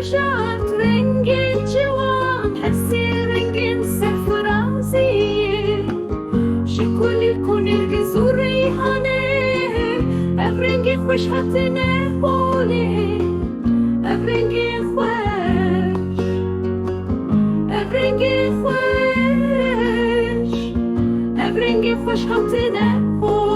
رجعت رنجين جوان حسي رنجين سفرازي شكل يكون الجزور ريحاني أبرنجي خوش حتنا بولي أبرنجي خوش أبرنجي خوش حتنا بولي